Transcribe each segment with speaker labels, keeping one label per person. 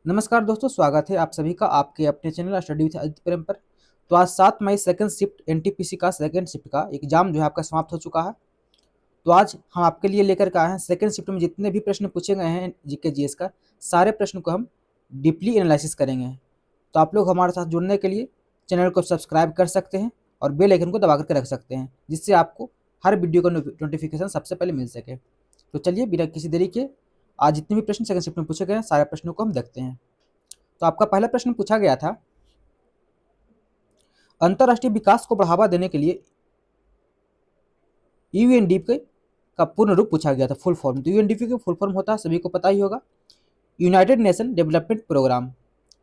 Speaker 1: नमस्कार दोस्तों, स्वागत है आप सभी का आपके अपने चैनल स्टडी विद आदित्य प्रेम पर। तो आज 7 मई सेकंड शिफ्ट एनटीपीसी का सेकंड शिफ्ट का एग्जाम जो है आपका समाप्त हो चुका है। तो आज हम आपके लिए लेकर के आए हैं सेकंड शिफ्ट में जितने भी प्रश्न पूछे गए हैं जीके जीएस का, सारे प्रश्न को हम डीपली एनालिसिस करेंगे। तो आप लोग हमारे साथ जुड़ने के लिए चैनल को सब्सक्राइब कर सकते हैं और बेल आइकन को दबा करके रख सकते हैं, जिससे आपको हर वीडियो का नोटिफिकेशन सबसे पहले मिल सके। तो चलिए बिना किसी देरी के आज जितने भी प्रश्न सेकंड शिफ्ट में पूछे गए हैं सारे प्रश्नों को हम देखते हैं। तो आपका पहला प्रश्न पूछा गया था, अंतरराष्ट्रीय विकास को बढ़ावा देने के लिए यूएनडीपी का पूर्ण रूप पूछा गया था, फुल फॉर्म। तो यूएनडीपी का फुल फॉर्म होता है, सभी को पता ही होगा, यूनाइटेड नेशन डेवलपमेंट प्रोग्राम।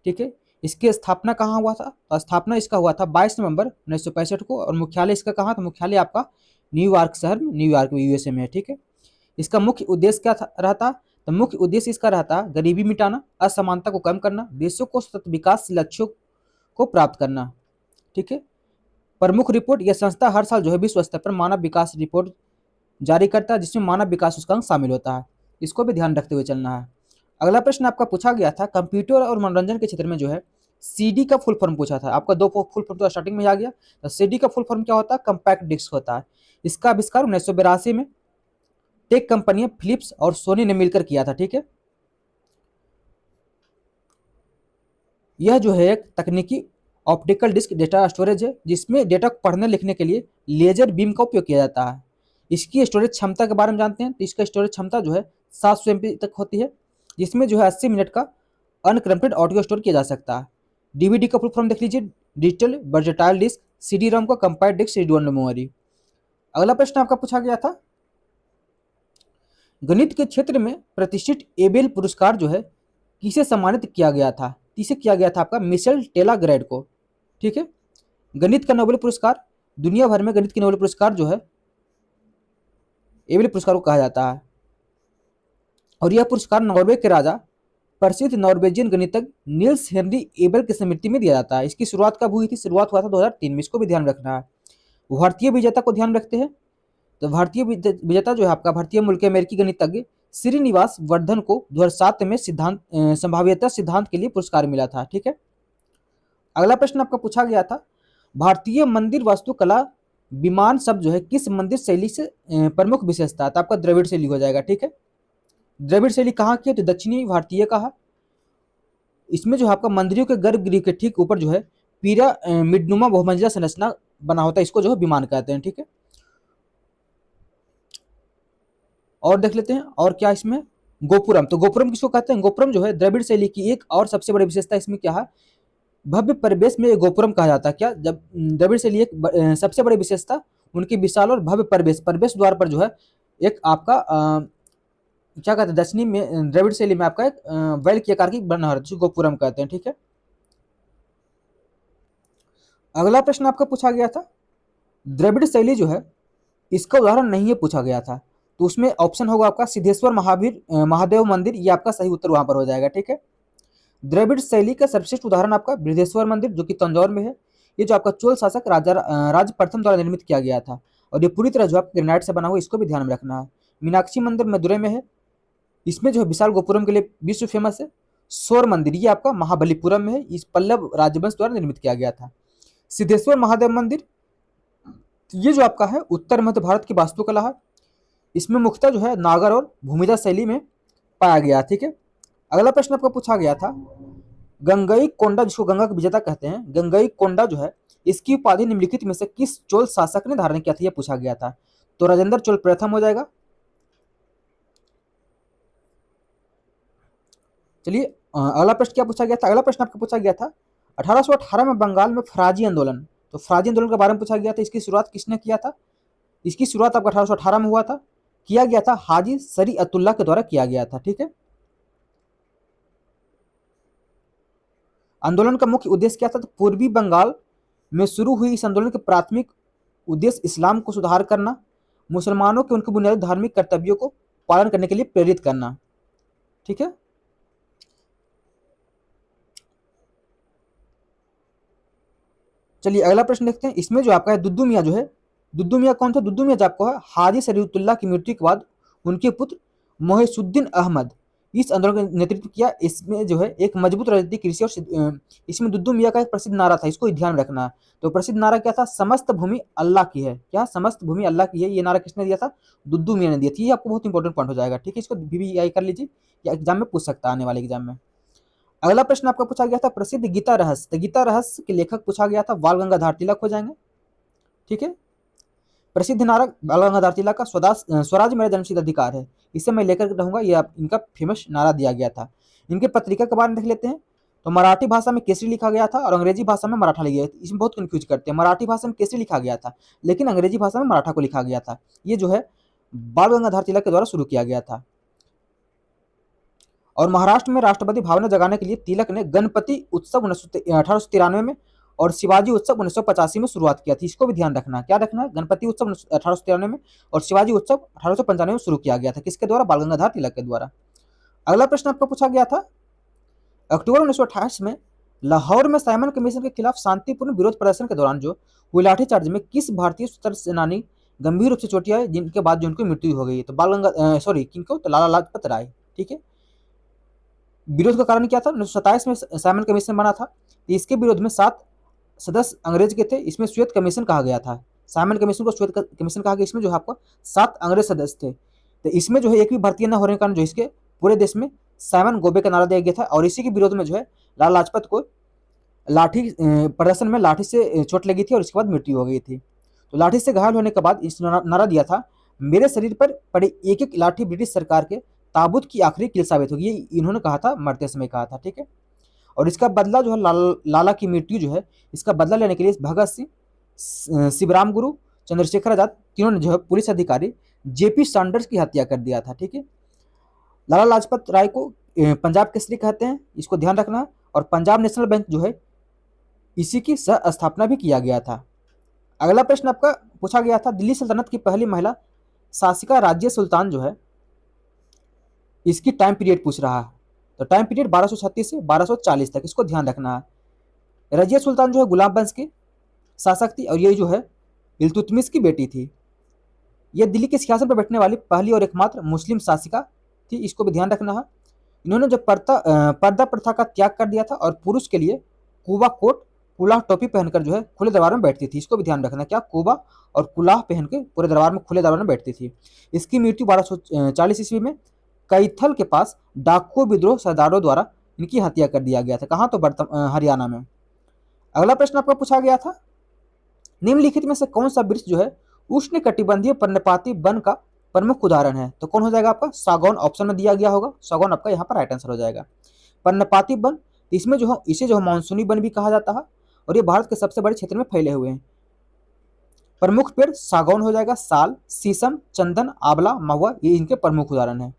Speaker 1: ठीक है, इसकी स्थापना कहाँ हुआ था? तो स्थापना इसका हुआ था 22 नवंबर 1965 को, और मुख्यालय इसका कहाँ था? मुख्यालय आपका न्यूयॉर्क शहर में, न्यूयॉर्क में, यूएसए में है। ठीक है, इसका मुख्य उद्देश्य क्या रहता? तो मुख्य उद्देश्य इसका रहता गरीबी मिटाना, असमानता को कम करना, देशों को सतत विकास लक्ष्यों को प्राप्त करना। ठीक है, प्रमुख रिपोर्ट, यह संस्था हर साल जो है विश्व स्तर पर मानव विकास रिपोर्ट जारी करता है, जिसमें मानव विकास सूचकांक शामिल होता है। इसको भी ध्यान रखते हुए चलना है। अगला प्रश्न आपका पूछा गया था, कंप्यूटर और मनोरंजन के क्षेत्र में जो है सीडी का फुल फॉर्म पूछा था आपका। दो फुल फॉर्म तो स्टार्टिंग में आ गया। तो सीडी का फुल फॉर्म क्या होता है? कंपैक्ट डिस्क होता है। इसका आविष्कार 1982 में टेक कंपनियां फिलिप्स और सोनी ने मिलकर किया था। ठीक है, यह जो है एक तकनीकी ऑप्टिकल डिस्क डेटा स्टोरेज है, जिसमें डेटा को पढ़ने लिखने के लिए लेजर बीम का उपयोग किया जाता है। इसकी स्टोरेज क्षमता के बारे में जानते हैं, तो इसका स्टोरेज क्षमता जो है 700 MB तक होती है, जिसमें जो है 80 मिनट का अनक्रप्टेड ऑडियो स्टोर किया जा सकता है। डीवीडी का फुल फॉर्म देख लीजिए, digital versatile disc. CD ROM का compact disc, CD ROM memory. अगला प्रश्न आपका पूछा गया था, गणित के क्षेत्र में प्रतिष्ठित एबेल पुरस्कार जो है किसे सम्मानित किया गया था? किसे किया गया था? आपका मिशेल टेलाग्रैड को। ठीक है, गणित का नोबेल पुरस्कार, दुनिया भर में गणित के नोबेल पुरस्कार जो है एबेल पुरस्कार को कहा जाता है, और यह पुरस्कार नॉर्वे के राजा, प्रसिद्ध नॉर्वेजियन गणितज्ञ नील्स हेनरी एबेल की स्मृति में दिया जाता है। इसकी शुरुआत कब हुई थी? शुरुआत हुआ था 2003 में। इसको भी ध्यान रखना है। भारतीय विजेता को ध्यान रखते हैं। तो भारतीय विजेता जो है आपका भारतीय मूल के अमेरिकी गणितज्ञ श्रीनिवास वर्धन को 2007 में संभाव्यता सिद्धांत के लिए पुरस्कार मिला था। ठीक है, अगला प्रश्न आपका पूछा गया था, भारतीय मंदिर वास्तुकला विमान शब्द जो है किस मंदिर शैली से प्रमुख विशेषता है? तो आपका द्रविड़ शैली हो जाएगा। ठीक है, द्रविड़ शैली कहाँ की है? तो दक्षिणी भारतीय का है। इसमें जो है आपका मंदिरों के गर्भगृह के ठीक ऊपर जो है पिरामिडनुमा बहुमंजिला संरचना बना होता है, इसको जो है विमान कहते हैं। ठीक है, और देख लेते हैं और क्या इसमें, गोपुरम। तो गोपुरम किसको कहते हैं? गोपुरम जो है द्रविड़ शैली की एक और सबसे बड़ी विशेषता इसमें क्या है? भव्य परिवेश में गोपुरम कहा जाता है। क्या? जब द्रविड़ शैली एक सबसे बड़ी विशेषता उनकी विशाल और भव्य परिवेश, प्रवेश द्वार पर जो है एक आपका क्या कहते हैं, दक्षिणी में द्रविड़ शैली में आपका एक वैल के आकार की बना है, जिसको गोपुरम कहते हैं। ठीक है, अगला प्रश्न आपका पूछा गया था, द्रविड़ शैली जो है इसका उदाहरण नहीं है पूछा गया था। तो उसमें ऑप्शन होगा आपका सिद्धेश्वर महादेव मंदिर, ये आपका सही उत्तर वहां पर हो जाएगा। ठीक है, द्रविड़ शैली का सर्वश्रेष्ठ उदाहरण आपका बृहदेश्वर मंदिर, जो कि तंजौर में है। ये जो आपका चोल शासक राज प्रथम द्वारा निर्मित किया गया था, और ये पूरी तरह जो आपका ग्रेनाइट से बना हुआ, इसको भी ध्यान में रखना है। मीनाक्षी मंदिर मदुरई में है, इसमें जो है विशाल गोपुरम के लिए विश्व फेमस है। शोर मंदिर ये आपका महाबलीपुरम में है, इस पल्लव राजवंश द्वारा निर्मित किया गया था। सिद्धेश्वर महादेव मंदिर ये जो आपका है उत्तर मध्य भारत की वास्तुकला है, इसमें मुख्यतः जो है नागर और भूमिजा शैली में पाया गया। ठीक है, अगला प्रश्न आपका पूछा गया था, गंगई कोंडा, जिसको गंगा का विजेता कहते हैं, गंगई कोंडा जो है इसकी उपाधि निम्नलिखित में से किस चोल शासक ने धारण किया था? यह पूछा गया था। तो राजेंद्र चोल प्रथम हो जाएगा। चलिए अगला प्रश्न क्या पूछा गया था? अगला प्रश्न आपका पूछा गया था 1818 में बंगाल में फराजी आंदोलन। तो फराजी आंदोलन के बारे में पूछा गया था, इसकी शुरुआत किसने किया था? इसकी शुरुआत आपका 1818 में हुआ था, किया गया था हाजी शरीअतुल्लाह के द्वारा किया गया था। ठीक है, आंदोलन का मुख्य उद्देश्य क्या था? तो पूर्वी बंगाल में शुरू हुई इस आंदोलन का प्राथमिक उद्देश्य इस्लाम को सुधार करना, मुसलमानों के उनके बुनियादी धार्मिक कर्तव्यों को पालन करने के लिए प्रेरित करना। ठीक है, चलिए अगला प्रश्न देखते हैं। इसमें जो आपका है दुद्दू मियाँ जो है, दुद्दू मियाँ कौन थे? दुद्दू मियाँ जो आपको है हाजी शरीयतुल्लाह की मृत्यु के बाद उनके पुत्र मोहिसुद्दीन अहमद इस आंदोलन का नेतृत्व किया। इसमें जो है एक मजबूत राजनीतिक कृषि और इसमें दुद्दू मियाँ का एक प्रसिद्ध नारा था, इसको ध्यान रखना है। तो प्रसिद्ध नारा क्या था? समस्त भूमि अल्लाह की है। क्या? समस्त भूमि अल्लाह की है। ये नारा किसने दिया था? दुद्दू मियाँ ने दिया था। ये आपको बहुत इंपॉर्टेंट पॉइंट हो जाएगा, ठीक है। इसको VVI कर लीजिए, या एग्जाम में पूछ सकता है आने वाले एग्जाम में। अगला प्रश्न आपका पूछा गया था प्रसिद्ध गीता रहस्य। तो गीता रहस्य के लेखक पूछा गया था बाल गंगाधर तिलक हो जाएंगे, ठीक है। प्रसिद्ध नारा बाल गंगाधर तिलक का स्वराज मेरा जन्मसिद्ध अधिकार है, इसे मैं लेकर रहूंगा, ये इनका फेमस नारा दिया गया था। इनके पत्रिका के बारे में देख लेते हैं। तो मराठी भाषा में केसरी लिखा गया था और अंग्रेजी भाषा में मराठा लिखा गया था। इसमें बहुत कंफ्यूज करते हैं, मराठी भाषा में केसरी लिखा गया था लेकिन अंग्रेजी भाषा में मराठा को लिखा गया था। ये जो है बाल गंगाधर तिलक के द्वारा शुरू किया गया था। और महाराष्ट्र में राष्ट्रपति भावना जगाने के लिए तिलक ने गणपति उत्सव 1893 में और शिवाजी उत्सव 1985 में शुरुआत किया थी। इसको भी ध्यान रखना, क्या रखना? गणपति उत्सव 1893 में और शिवाजी उत्सव 1895 में शुरू किया गया था। किसके द्वारा? बाल गंगाधर तिलक के द्वारा। अगला प्रश्न आपको पूछा गया था अक्टूबर 1928 में लाहौर में साइमन कमीशन के खिलाफ शांतिपूर्ण विरोध प्रदर्शन के दौरान जो हुई लाठीचार्ज में किस भारतीय स्वतंत्र सेनानी गंभीर रूप से चोटिल आई, जिनके बाद जो उनकी मृत्यु हो गई? तो किनको? तो लाला लाजपत राय, ठीक है। विरोध का कारण क्या था? 1927 में साइमन कमीशन बना था। इसके विरोध में 7 सदस्य अंग्रेज के थे। इसमें श्वेत कमीशन कहा गया था। साइमन कमीशन को श्वेत कमीशन कहा गया। इसमें जो है आपको 7 अंग्रेज सदस्य थे। तो इसमें जो है एक भी भारतीय न होने के कारण जो इसके पूरे देश में साइमन गोबे का नारा दिया गया था। और इसी के विरोध में जो है लाला लाजपत को लाठी प्रदर्शन में लाठी से चोट लगी थी और इसके बाद मृत्यु हो गई थी। तो लाठी से घायल होने के बाद इस नारा दिया था, मेरे शरीर पर पड़े एक एक लाठी ब्रिटिश सरकार के ताबूत की आखिरी कील साबित होगी। ये इन्होंने कहा था, मरते समय कहा था, ठीक है। और इसका बदला जो है लाला की मृत्यु जो है इसका बदला लेने के लिए भगत सिंह, शिवराम गुरु, चंद्रशेखर आजाद तीनों ने जो है पुलिस अधिकारी JP सैंडर्स की हत्या कर दिया था, ठीक है। लाला लाजपत राय को पंजाब केसरी कहते हैं, इसको ध्यान रखना। और पंजाब नेशनल बैंक जो है इसी की सह स्थापना भी किया गया था। अगला प्रश्न आपका पूछा गया था दिल्ली सल्तनत की पहली महिला शासिका राज्य सुल्तान जो है इसकी टाइम पीरियड पूछ रहा है। तो टाइम पीरियड 1236 से 1240 तक, इसको ध्यान रखना है। रजिया सुल्तान जो है गुलाब वंश की शासक थी और ये जो है इल्तुतमिश की बेटी थी। यह दिल्ली के सिंहासन पर बैठने वाली पहली और एकमात्र मुस्लिम शासिका थी, इसको भी ध्यान रखना है। इन्होंने जो पर्दा प्रथा का त्याग कर दिया था और पुरुष के लिए कुबा कोट कुलाह टोपी पहनकर जो है खुले दरबार में बैठती थी, इसको भी ध्यान रखना। क्या? कुबा और कुलाह पहन के पूरे दरबार में खुले दरबार में बैठती थी। इसकी मृत्यु 1240 ईस्वी में कैथल के पास डाकू विद्रोह सरदारों द्वारा इनकी हत्या कर दिया गया था। कहाँ? तो हरियाणा में। अगला प्रश्न आपका पूछा गया था निम्नलिखित में से कौन सा वृक्ष जो है उष्ण कटिबंधीय पर्णपाती वन का प्रमुख उदाहरण है? तो कौन हो जाएगा आपका? सागौन ऑप्शन में दिया गया होगा। सागौन आपका यहाँ पर राइट आंसर हो जाएगा। पर्णपाती वन, इसमें जो है इसे जो है मानसूनी वन भी कहा जाता है और ये भारत के सबसे बड़े क्षेत्र में फैले हुए हैं। प्रमुख पेड़ सागौन हो जाएगा, साल, शीशम, चंदन, आंवला, महुआ, ये इनके प्रमुख उदाहरण है।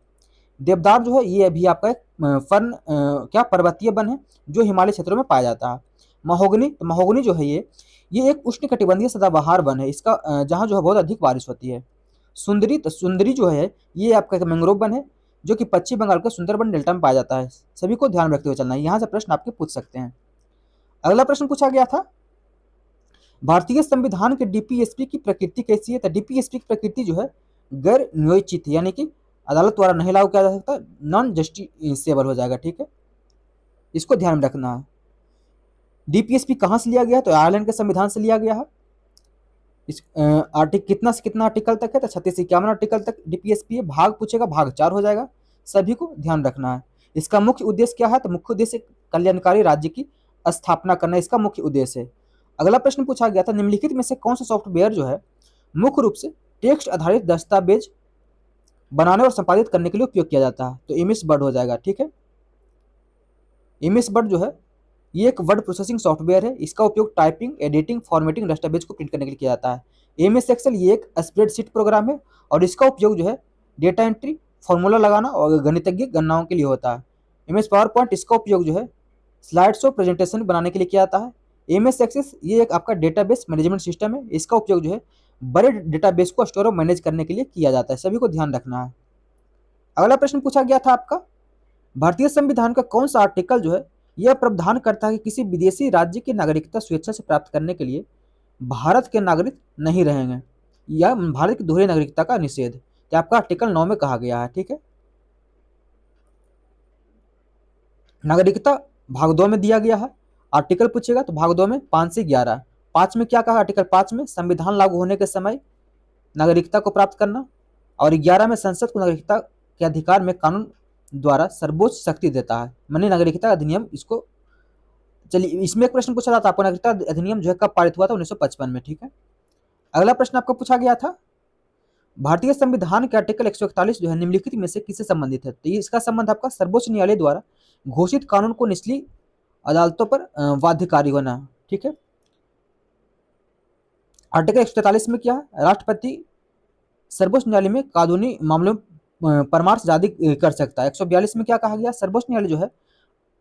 Speaker 1: देवदार जो है ये अभी आपका एक फर्न क्या पर्वतीय वन है जो हिमालय क्षेत्रों में पाया जाता है। महोगनी जो है ये एक उष्णकटिबंधीय सदाबहार वन है। इसका जहाँ जो है बहुत अधिक बारिश होती है। सुंदरी जो है ये आपका एक मैंग्रोव वन है जो कि पश्चिम बंगाल के सुंदरबन डेल्टा में पाया जाता है। सभी को ध्यान रखते हुए चलना है, यहाँ से प्रश्न आपके पूछ सकते हैं। अगला प्रश्न पूछा गया था भारतीय संविधान के DPSP की प्रकृति कैसी है? तो DPSP की प्रकृति जो है गैर न्यायोचित है, यानी कि अदालत द्वारा नहीं लागू किया जा सकता, नॉन जस्टिसेबल हो जाएगा, ठीक है। इसको ध्यान में रखना है। DPSP कहाँ से लिया गया है? तो आयरलैंड के संविधान से लिया गया है। इस आर्टिकल कितना से कितना आर्टिकल तक है? तो 36 से 51 आर्टिकल तक DPSP है। भाग पूछेगा, भाग 4 हो जाएगा। सभी को ध्यान रखना है। इसका मुख्य उद्देश्य क्या है? तो मुख्य उद्देश्य कल्याणकारी राज्य की स्थापना करना इसका मुख्य उद्देश्य है। अगला प्रश्न पूछा गया था निम्नलिखित में से कौन सा सॉफ्टवेयर जो है मुख्य रूप से टेक्स्ट आधारित दस्तावेज बनाने और संपादित करने के लिए उपयोग किया जाता है? तो MS वर्ड हो जाएगा, ठीक है। MS वर्ड जो है ये एक वर्ड प्रोसेसिंग सॉफ्टवेयर है। इसका उपयोग टाइपिंग, एडिटिंग, फॉर्मेटिंग, दस्तावेज को प्रिंट करने के लिए किया जाता है। MS एक्सेल ये एक स्प्रेडशीट प्रोग्राम है और इसका उपयोग जो है डेटा एंट्री, फॉर्मूला लगाना और गणितज्ञ गणनाओं के लिए होता है। MS पावर पॉइंट इसका उपयोग जो है स्लाइड शो प्रेजेंटेशन बनाने के लिए किया जाता है। MS एक्सेस ये एक आपका डेटाबेस मैनेजमेंट सिस्टम है। इसका उपयोग जो है बड़े डेटाबेस को स्टोर और मैनेज करने के लिए किया जाता है। सभी को ध्यान रखना है। अगला प्रश्न पूछा गया था आपका भारतीय संविधान का कौन सा आर्टिकल जो है यह प्रावधान करता है कि किसी विदेशी राज्य की नागरिकता स्वेच्छा से प्राप्त करने के लिए भारत के नागरिक नहीं रहेंगे, या भारत की दोहरी नागरिकता का निषेध? तो आपका आर्टिकल 9 में कहा गया है, ठीक है। नागरिकता भाग 2 में दिया गया है। आर्टिकल पूछेगा तो भाग 2 में 5 से 11। 5 में क्या कहा, आर्टिकल 5 में संविधान लागू होने के समय नागरिकता को प्राप्त करना, और 11 में संसद को नागरिकता के अधिकार में कानून द्वारा सर्वोच्च शक्ति देता है, माननीय नागरिकता अधिनियम इसको। चलिए, इसमें एक प्रश्न पूछा था आपको, नागरिकता अधिनियम जो है कब पारित हुआ था, 1955 में, ठीक है। अगला प्रश्न आपको पूछा गया था, भारतीय संविधान के आर्टिकल 141 जो है निम्नलिखित में से किससे संबंधित है, तो ये इसका संबंध आपका सर्वोच्च न्यायालय द्वारा घोषित कानून को निचली अदालतों पर बाध्यकारी होना, ठीक है। आर्टिकल 143 में क्या है, राष्ट्रपति सर्वोच्च न्यायालय में कानूनी मामलों में परामर्श जारी कर सकता है। 142 में क्या कहा गया, सर्वोच्च न्यायालय जो है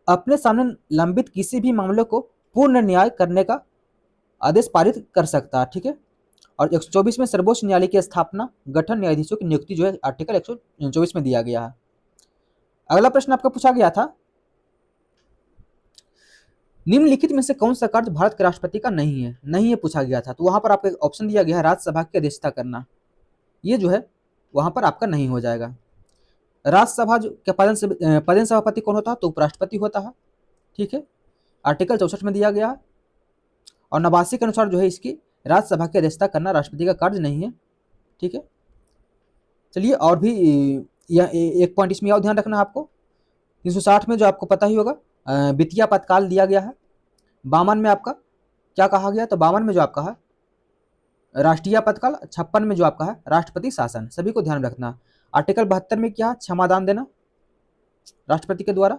Speaker 1: अपने सामने लंबित किसी भी मामले को पूर्ण न्याय करने का आदेश पारित कर सकता है, ठीक है। और 124 में सर्वोच्च न्यायालय की स्थापना, गठन, न्यायाधीशों की नियुक्ति जो है आर्टिकल 124 में दिया गया है। अगला प्रश्न आपका पूछा गया था, निम्नलिखित में से कौन सा कार्य भारत के राष्ट्रपति का नहीं है पूछा गया था, तो वहां पर आपको एक ऑप्शन दिया गया है, राज्यसभा की अध्यक्षता करना। ये जो है वहां पर आपका नहीं हो जाएगा। राज्यसभा के पदेन सभापति कौन होता है, तो उपराष्ट्रपति होता है, ठीक है। आर्टिकल 64 में दिया गया है। और 89 के अनुसार जो है इसकी राज्यसभा की अध्यक्षता करना राष्ट्रपति का कार्य नहीं है, ठीक है। चलिए, और भी यह एक पॉइंट इसमें और ध्यान रखना है आपको, 360 में जो आपको पता ही होगा वित्तीय आपातकाल दिया गया है। 52 में आपका क्या कहा गया, तो 52 में जो आपका है राष्ट्रीय आपातकाल, 56 में जो आपका है राष्ट्रपति शासन, सभी को ध्यान रखना। आर्टिकल 72 में क्या, क्षमादान देना राष्ट्रपति के द्वारा।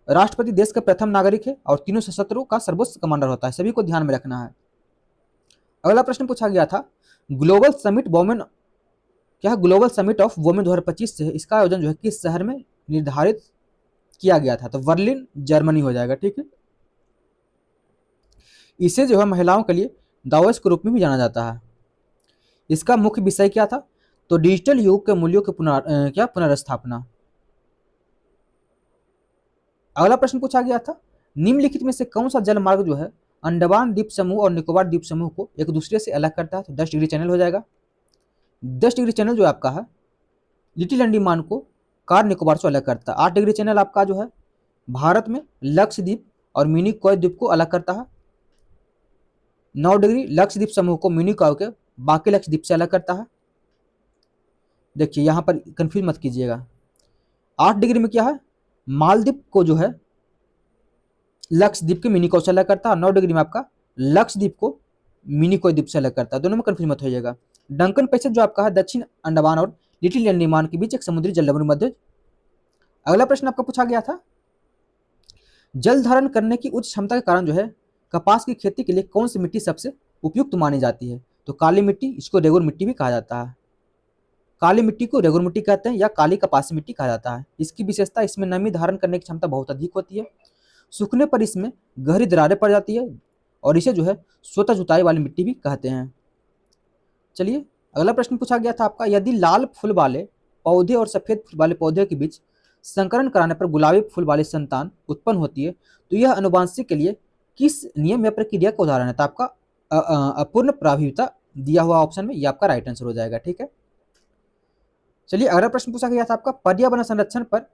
Speaker 1: राष्ट्रपति देश के प्रथम नागरिक है और तीनों सशस्त्रों का सर्वोच्च कमांडर होता है, सभी को ध्यान में रखना है। अगला प्रश्न पूछा गया था, ग्लोबल समिट वोमेन क्या है, ग्लोबल समिट ऑफ वोमेन 2025 से इसका आयोजन जो है किस शहर में निर्धारित किया गया था, तो बर्लिन जर्मनी हो जाएगा, ठीक है। इसे जो है महिलाओं के लिए दावोस के रूप में भी जाना जाता है। इसका मुख्य विषय क्या था, तो डिजिटल युग के मूल्यों के पुनर्स्थापना। अगला प्रश्न पूछा गया था, निम्नलिखित में से कौन सा जल मार्ग जो है अंडमान द्वीप समूह और निकोबार द्वीप समूह को एक दूसरे से अलग करता है, तो 10 डिग्री चैनल हो जाएगा। 10 डिग्री चैनल जो आपका है लिटिल अंडमान को कार निकोबार से अलग करता है। 8 डिग्री चैनल आपका जो है भारत में लक्षद्वीप और मिनिकॉय द्वीप को अलग करता है। 9 डिग्री लक्षद्वीप समूह को मिनिकॉय के बाकी लक्षद्वीप से अलग करता है। देखिए यहाँ पर कंफ्यूज मत कीजिएगा। 8 डिग्री में क्या है, मालदीव को जो है लक्षद्वीप के मिनिकॉय से अलग करता है। 9 डिग्री में आपका लक्षद्वीप को मिनिकॉय द्वीप से अलग करता है, दोनों में कंफ्यूज मत होइएगा। डंकन पैसेज जो आपका है दक्षिण अंडमान और लिटिल अंडमान के बीच एक समुद्री जलभूमि मध्य। अगला प्रश्न आपका पूछा गया था, जल धारण करने की उच्च क्षमता के कारण जो है कपास की खेती के लिए कौन सी मिट्टी सबसे उपयुक्त मानी जाती है, तो काली मिट्टी, इसको रेगुर मिट्टी भी कहा जाता है। काली मिट्टी को रेगुर मिट्टी कहते हैं या काली कपासी मिट्टी कहा जाता है। इसकी विशेषता, इसमें नमी धारण करने की क्षमता बहुत अधिक होती है, सूखने पर इसमें गहरी दरारें पड़ जाती है, और इसे जो है स्वतः जुताई वाली मिट्टी भी कहते हैं। चलिए, अगला प्रश्न पूछा गया था आपका, यदि लाल फूल वाले पौधे और सफेद फूल वाले पौधे के बीच संकरण कराने पर गुलाबी फूल वाली संतान उत्पन्न होती है, तो यह अनुवांशिक के लिए किस नियम या प्रक्रिया का उदाहरण है, तो आपका अपूर्ण प्रभाविता दिया हुआ ऑप्शन में, यह आपका राइट आंसर हो जाएगा, ठीक है। चलिए, अगला प्रश्न पूछा गया था आपका, पर्यावरण संरक्षण पर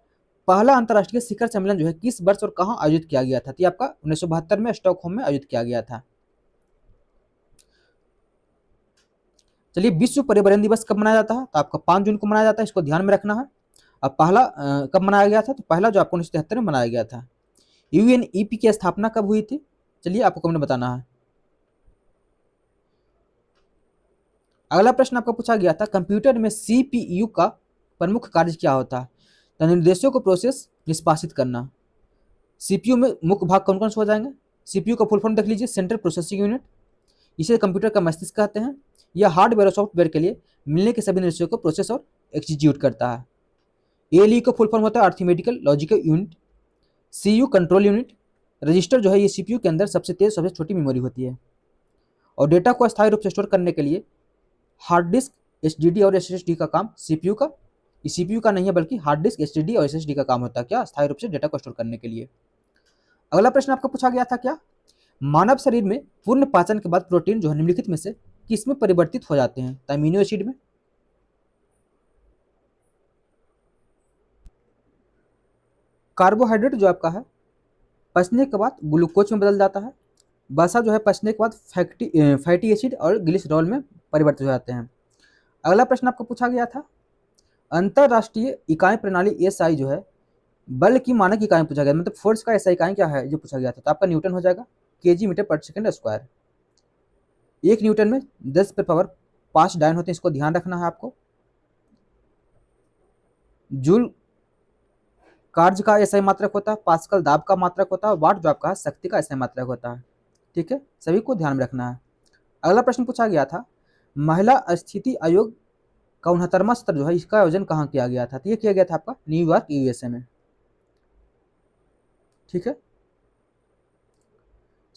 Speaker 1: पहला अंतर्राष्ट्रीय शिखर सम्मेलन जो है किस वर्ष और कहां आयोजित किया गया था, तो आपका 1972 में स्टॉकहोम में आयोजित किया गया था। चलिए, विश्व पर्यावरण दिवस कब मनाया जाता है, तो आपका 5 जून को मनाया जाता है, इसको ध्यान में रखना है। अब पहला कब मनाया गया था, तो पहला जो आपको 1973 में मनाया गया था। यूएनईपी की स्थापना कब हुई थी, चलिए आपको कमेंट में बताना है। अगला प्रश्न आपका पूछा गया था, कंप्यूटर में सीपीयू का प्रमुख कार्य क्या होता है, तो निर्देशों को प्रोसेस निष्पादित करना। सीपीयू में मुख्य भाग कौन कौन से हो जाएंगे, सीपीयू का फुल फॉर्म देख लीजिए, सेंट्रल प्रोसेसिंग यूनिट, इसे कंप्यूटर का मस्तिष्क कहते हैं। यह हार्डवेयर और सॉफ्टवेयर के लिए मिलने के सभी निर्देशों को प्रोसेस और एग्जीक्यूट करता है। एएलयू का फुल फॉर्म होता है arithmetical logical unit. CU control unit. Register जो है ये सीपीयू के अंदर सबसे तेज सबसे छोटी मेमोरी होती है, और डेटा को अस्थायी रूप से स्टोर करने के लिए हार्ड डिस्क, एचडीडी और एसएसडी का काम सीपीयू का, सीपीयू का नहीं है बल्कि हार्ड डिस्क, एचडीडी और एसएसडी का काम होता है, क्या, अस्थायी रूप से डेटा को स्टोर करने के लिए। अगला प्रश्न आपका पूछा गया था, क्या मानव शरीर में पूर्ण पाचन के बाद प्रोटीन जो है निम्नलिखित में से किसमें परिवर्तित हो जाते हैं, अमीनो एसिड में। कार्बोहाइड्रेट जो आपका है पचने के बाद ग्लूकोज में बदल जाता है। वसा जो है पचने के बाद फैटी एसिड और ग्लिसरॉल में परिवर्तित हो जाते हैं। अगला प्रश्न आपको पूछा गया था, अंतरराष्ट्रीय इकाई प्रणाली एसआई जो है बल की मानक इकाई पूछा गया, मतलब फोर्स का एसआई इकाई क्या है जो पूछा गया था, तो आपका न्यूटन हो जाएगा, केजी मीटर पर सेकंड स्क्वायर। 1 न्यूटन में 10 पे पावर 5 डायन होते हैं, इसको ध्यान रखना है आपको। जूल कार्य का एसआई मात्रक होता है, पास्कल दाब का मात्रक होता है, वाट जो आपका है शक्ति का एसआई मात्रक होता है। ठीक है, सभी को ध्यान में रखना है। अगला प्रश्न पूछा गया था, महिला स्थिति आयोग का 69वां सत्र जो है इसका आयोजन कहाँ किया गया था, तो ये किया गया था आपका न्यूयॉर्क यूएसए में। ठीक है,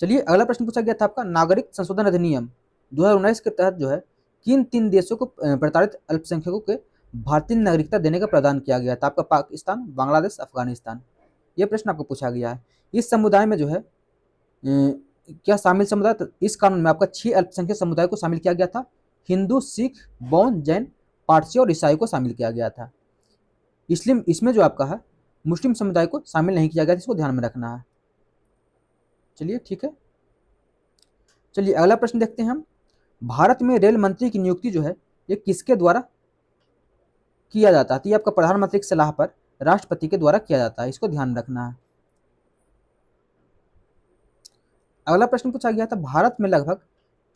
Speaker 1: चलिए अगला प्रश्न पूछा गया था आपका, नागरिक संशोधन अधिनियम 2019 के तहत जो है किन 3 देशों को प्रताड़ित अल्पसंख्यकों के भारतीय नागरिकता देने का प्रदान किया गया था, आपका पाकिस्तान, बांग्लादेश, अफगानिस्तान। यह प्रश्न आपको पूछा गया है। इस समुदाय में जो है क्या शामिल समुदाय, तो इस कानून में आपका 6 अल्पसंख्यक समुदाय को शामिल किया गया था, हिंदू, सिख, बौद्ध, जैन, पारसी और ईसाई को शामिल किया गया था। इसलिए इसमें जो आपका है मुस्लिम समुदाय को शामिल नहीं किया गया, इसको ध्यान में रखना है। चलिए ठीक है, चलिए अगला प्रश्न देखते हैं हम, भारत में रेल मंत्री की नियुक्ति जो है ये किसके द्वारा किया जाता है, तो ये आपका प्रधानमंत्री की सलाह पर राष्ट्रपति के द्वारा किया जाता है, इसको ध्यान रखना है। अगला प्रश्न पूछा गया था, भारत में लगभग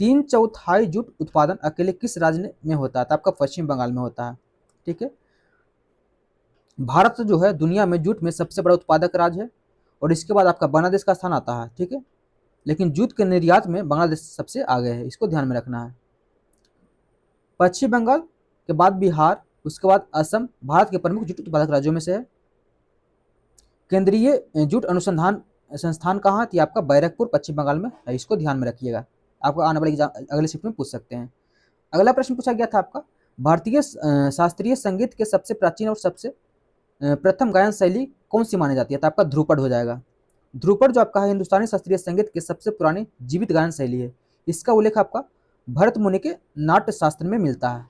Speaker 1: 3/4 जूट उत्पादन अकेले किस राज्य में होता है, तो आपका पश्चिम बंगाल में होता है। ठीक है, भारत जो है दुनिया में जूट में सबसे बड़ा उत्पादक राज्य है और इसके बाद आपका बांग्लादेश का स्थान आता है। ठीक है, लेकिन जूट के निर्यात में बांग्लादेश सबसे आगे है, इसको ध्यान में रखना है। पश्चिम बंगाल के बाद बिहार, उसके बाद असम भारत के प्रमुख जूट उत्पादक राज्यों में से है। केंद्रीय जूट अनुसंधान संस्थान कहाँ है, आपका बैरकपुर पश्चिम बंगाल में है, इसको ध्यान में रखिएगा, आपको आने वाले अगले शिफ्ट में पूछ सकते हैं। अगला प्रश्न पूछा गया था आपका, भारतीय शास्त्रीय संगीत के सबसे प्राचीन और सबसे प्रथम गायन शैली कौन सी मानी जाती है, तो आपका ध्रुपद हो जाएगा। ध्रुपद जो आपका है हिंदुस्तानी शास्त्रीय संगीत के सबसे पुरानी जीवित गायन शैली है, इसका उल्लेख आपका भरत मुनि के नाट्य शास्त्र में मिलता है।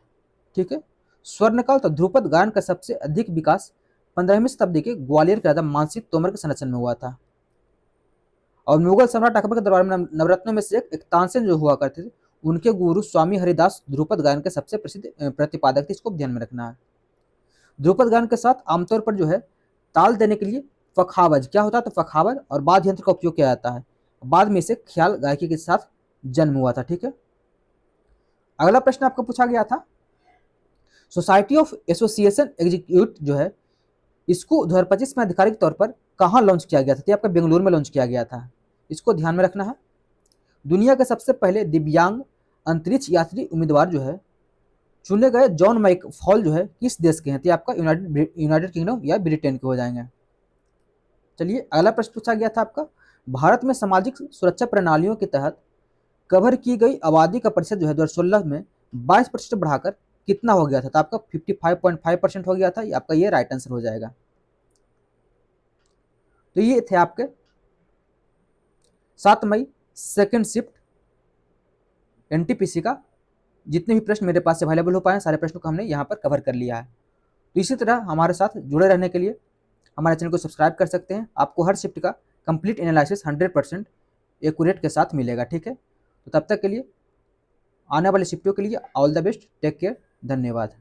Speaker 1: ठीक है, स्वर्णकाल तो ध्रुपद गायन का सबसे अधिक विकास 15वीं शताब्दी के ग्वालियर के राजा मानसिंह तोमर के संरक्षण में हुआ था और मुगल सम्राट अकबर के दरबार में नवरत्नों में से एक तानसेन जो हुआ करते थे, उनके गुरु स्वामी हरिदास ध्रुपद गायन के सबसे प्रसिद्ध प्रतिपादक थे, इसको ध्यान में रखना है। ध्रुपद गायन के साथ आमतौर पर जो है ताल देने के लिए फखावज क्या होता है, तो फखावज और वाद्य यंत्र का उपयोग किया जाता है, बाद में इसे ख्याल गायकी के साथ जन्म हुआ था। ठीक है, अगला प्रश्न आपको पूछा गया था, सोसाइटी ऑफ एसोसिएशन एग्जीक्यूट जो है इसको 2025 में आधिकारिक तौर पर कहाँ लॉन्च किया गया था, तो आपका बेंगलुरु में लॉन्च किया गया था, इसको ध्यान में रखना है। दुनिया के सबसे पहले दिव्यांग अंतरिक्ष यात्री उम्मीदवार जो है चुने गए जॉन माइक फॉल जो है किस देश के हैं, तो आपका यूनाइटेड किंगडम या ब्रिटेन के हो जाएंगे। चलिए अगला प्रश्न पूछा गया था आपका, भारत में सामाजिक सुरक्षा प्रणालियों के तहत कवर की गई आबादी का प्रतिशत जो है 2016 में 22% बढ़ाकर कितना हो गया था, तो आपका 55.5% हो गया था, आपका ये राइट आंसर हो जाएगा। तो ये थे आपके 7 मई सेकंड शिफ्ट एनटीपीसी का जितने भी प्रश्न मेरे पास अवेलेबल हो पाए सारे प्रश्नों को हमने यहाँ पर कवर कर लिया है। तो इसी तरह हमारे साथ जुड़े रहने के लिए हमारे चैनल को सब्सक्राइब कर सकते हैं, आपको हर शिफ्ट का कंप्लीट एनालिसिस 100% एक्यूरेट के साथ मिलेगा। ठीक है, तो तब तक के लिए आने वाले शिफ्टों के लिए all the best, take care, धन्यवाद।